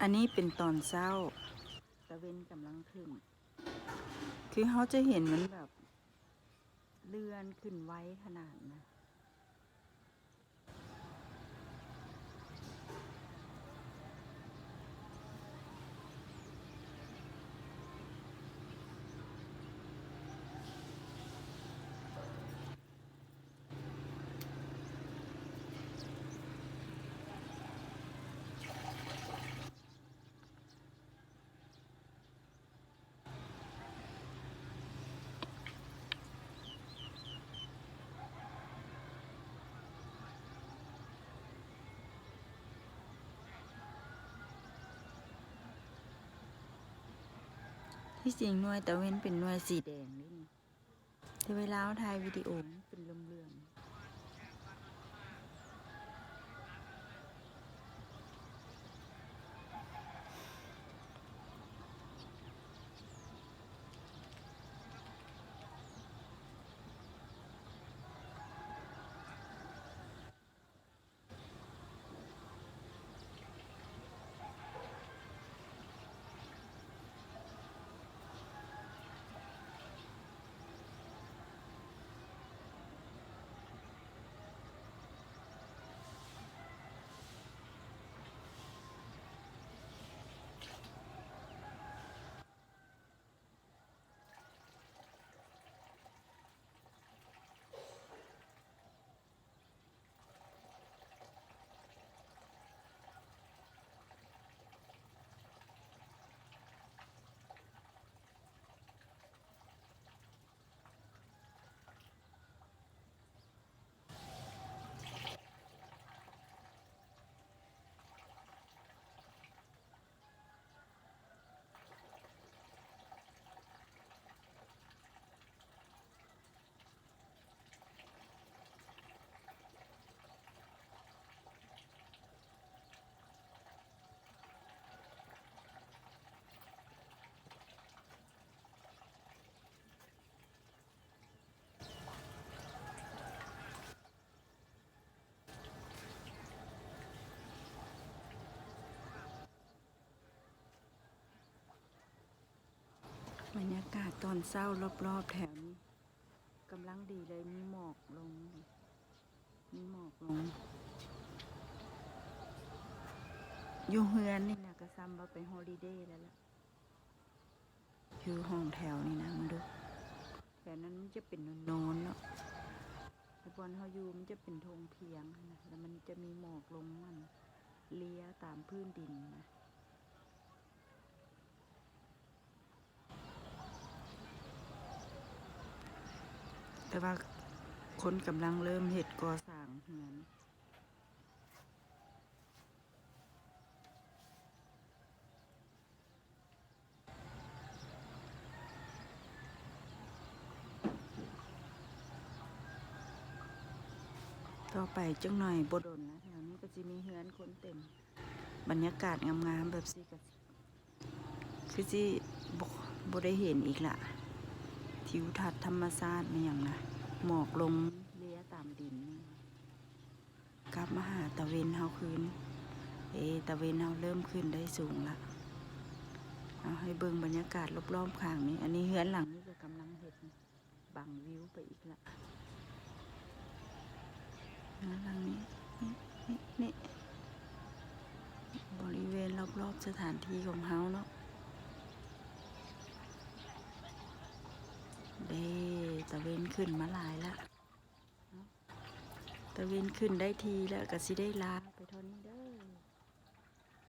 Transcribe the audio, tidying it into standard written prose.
อันนี้เป็นตอนเช้าตะเวนกำลังขึ้นคือเขาจะเห็นมันแบบเลื่อนขึ้นไว้ขนาดนะที่จริงหน่วยตะเวนเป็นหน่วยสีแดงนี่แต่เวลาถ่ายวิดีโอมันเป็นเหลื่อมบรรยากาศตอนเช้ารอบๆแถวนี้กำลังดีเลยมีหมอกลงอยู่เฮือนนี่นะก็ซ้ำว่าไปฮอลิเดย์แล้วล่ะอยู่ห้องแถวนี่นะมันดูแถวนั้นมันจะเป็นโนนๆเนาะแต่บอนเขาอยู่มันจะเป็นธงเพียงนะแล้วมันจะมีหมอกลงมันเลี้ยตามพื้นดินนะแต่ว่าคนกำลังเริ่มเฮ็ดก่อสร้างเฮือนต่อไปจังหน่อยบ่ดนนะแถวนี้ก็จะมีเฮือนคนเต็มบรรยากาศงามๆแบบสิก็คือสิบ่ได้เห็นอีกละทิวทัศน์ธรรมชาติมันอย่างนะหมอกลงเลี้ยตามดินกลับมาหาตะเวนเฮาคืนตะเวนเฮาเริ่มขึ้นได้สูงละเอาให้เบิ่งบรรยากาศรอบๆข้างนี้อันนี้เฮือนหลังนี้ก็กำลังเฮ็ดบังวิวไปอีกละหลังนี้นี่บริเวณรอบๆสถานที่ของเฮาเนาะเด้ตะเวนขึ้นมาหลายละตะเวนขึ้นได้ทีแล้วก็สิได้ลาไปเท่านี้เด้อ